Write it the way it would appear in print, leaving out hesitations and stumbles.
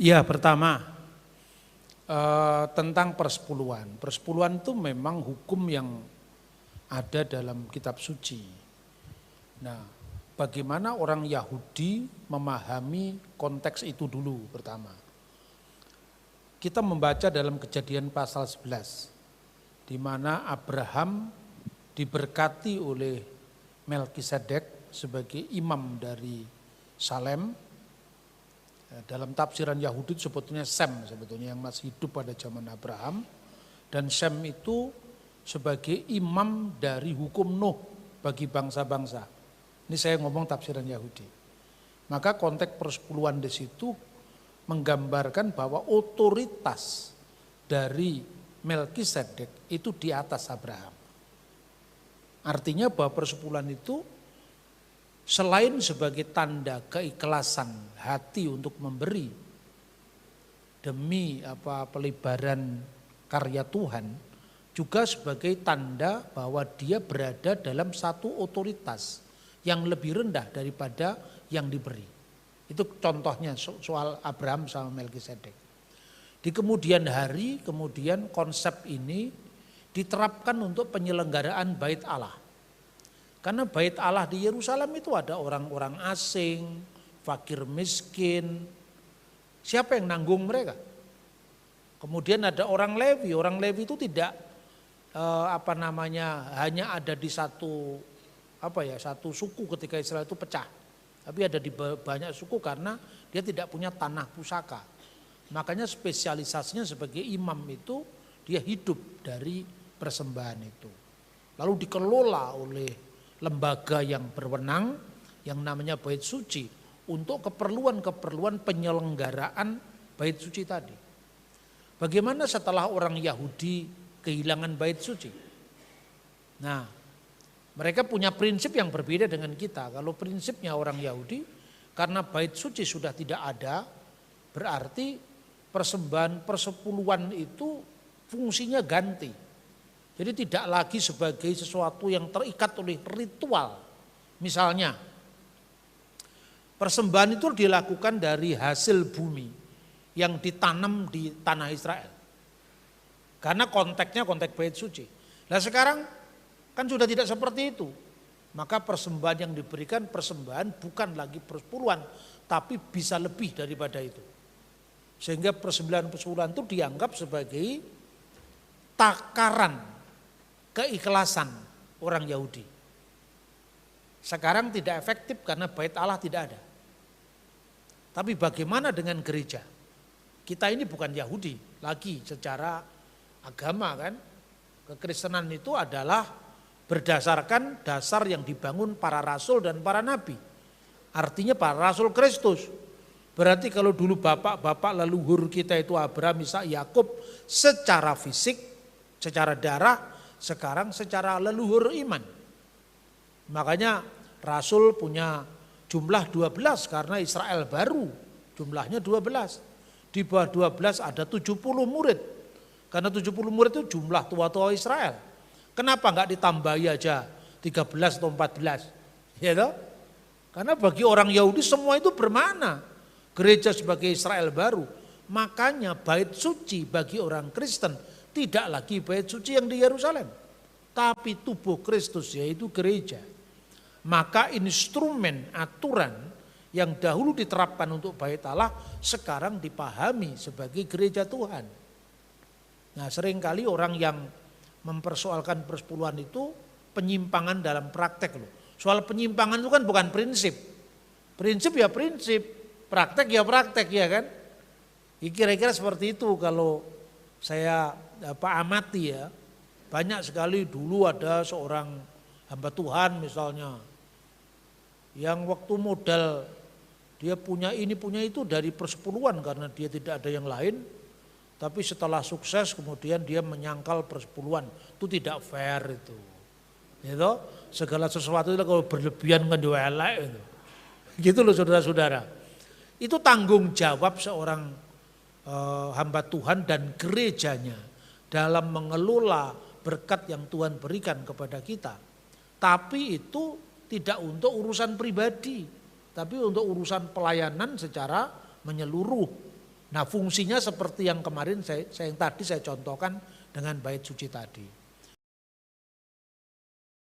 Ya, pertama tentang persepuluhan. Persepuluhan itu memang hukum yang ada dalam kitab suci. Nah, bagaimana orang Yahudi memahami konteks itu dulu pertama. Kita membaca dalam Kejadian pasal 11, di mana Abraham diberkati oleh Melkisedek sebagai imam dari Salem. Dalam tafsiran Yahudi sebetulnya Sem, sebetulnya yang masih hidup pada zaman Abraham. Dan Sem itu sebagai imam dari hukum Nuh bagi bangsa-bangsa. Ini saya ngomong tafsiran Yahudi. Maka konteks persepuluhan di situ menggambarkan bahwa otoritas dari Melkisedek itu di atas Abraham. Artinya bahwa persepuluhan itu selain sebagai tanda keikhlasan hati untuk memberi demi pelebaran karya Tuhan, juga sebagai tanda bahwa dia berada dalam satu otoritas yang lebih rendah daripada yang diberi. Itu contohnya soal Abraham sama Melkisedek. Di kemudian hari, kemudian konsep ini diterapkan untuk penyelenggaraan Bait Allah. Karena Bait Allah di Yerusalem itu ada orang-orang asing, fakir miskin. Siapa yang nanggung mereka? Kemudian ada orang Lewi itu tidak hanya ada di satu suku ketika Israel itu pecah. Tapi ada di banyak suku karena dia tidak punya tanah pusaka. Makanya spesialisasinya sebagai imam itu dia hidup dari persembahan itu. Lalu dikelola oleh lembaga yang berwenang yang namanya Bait Suci untuk keperluan-keperluan penyelenggaraan Bait Suci tadi. Bagaimana setelah orang Yahudi kehilangan Bait Suci? Nah, mereka punya prinsip yang berbeda dengan kita. Kalau prinsipnya orang Yahudi, karena Bait Suci sudah tidak ada, berarti persembahan persepuluhan itu fungsinya ganti. Jadi tidak lagi sebagai sesuatu yang terikat oleh ritual. Misalnya, persembahan itu dilakukan dari hasil bumi yang ditanam di tanah Israel. Karena konteksnya konteks Bait Suci. Nah sekarang kan sudah tidak seperti itu. Maka persembahan yang diberikan persembahan bukan lagi persepuluhan, tapi bisa lebih daripada itu. Sehingga persepuluhan itu dianggap sebagai takaran keikhlasan orang Yahudi. Sekarang tidak efektif karena Bait Allah tidak ada. Tapi bagaimana dengan gereja? Kita ini bukan Yahudi lagi secara agama kan. Kekristenan itu adalah berdasarkan dasar yang dibangun para rasul dan para nabi. Artinya para rasul Kristus. Berarti kalau dulu bapak-bapak leluhur kita itu Abraham, Ishak, Yakub secara fisik, secara darah, sekarang secara leluhur iman. Makanya rasul punya jumlah 12 karena Israel baru jumlahnya 12. Di bawah 12 ada 70 murid. Karena 70 murid itu jumlah tua-tua Israel. Kenapa enggak ditambahi aja 13 atau 14? Ya toh? Karena bagi orang Yahudi semua itu bermakna. Gereja sebagai Israel baru. Makanya Bait Suci bagi orang Kristen tidak lagi Bait Suci yang di Yerusalem, tapi tubuh Kristus yaitu gereja. Maka instrumen aturan yang dahulu diterapkan untuk Bait Allah sekarang dipahami sebagai gereja Tuhan. Nah seringkali orang yang mempersoalkan persepuluhan itu penyimpangan dalam praktek loh. Soal penyimpangan itu kan bukan prinsip. Prinsip ya prinsip, praktek ya praktek ya kan. Kira-kira seperti itu kalau saya amati ya. Banyak sekali dulu ada seorang hamba Tuhan misalnya, yang waktu modal dia punya ini punya itu dari persepuluhan karena dia tidak ada yang lain. Tapi setelah sukses kemudian dia menyangkal persepuluhan, itu tidak fair itu. Gitu, segala sesuatu itu kalau berlebihan kan elek itu. Gitu loh saudara-saudara. Itu tanggung jawab seorang hamba Tuhan dan gerejanya dalam mengelola berkat yang Tuhan berikan kepada kita. Tapi itu tidak untuk urusan pribadi, tapi untuk urusan pelayanan secara menyeluruh. Nah fungsinya seperti yang kemarin yang tadi saya contohkan dengan bait suci tadi.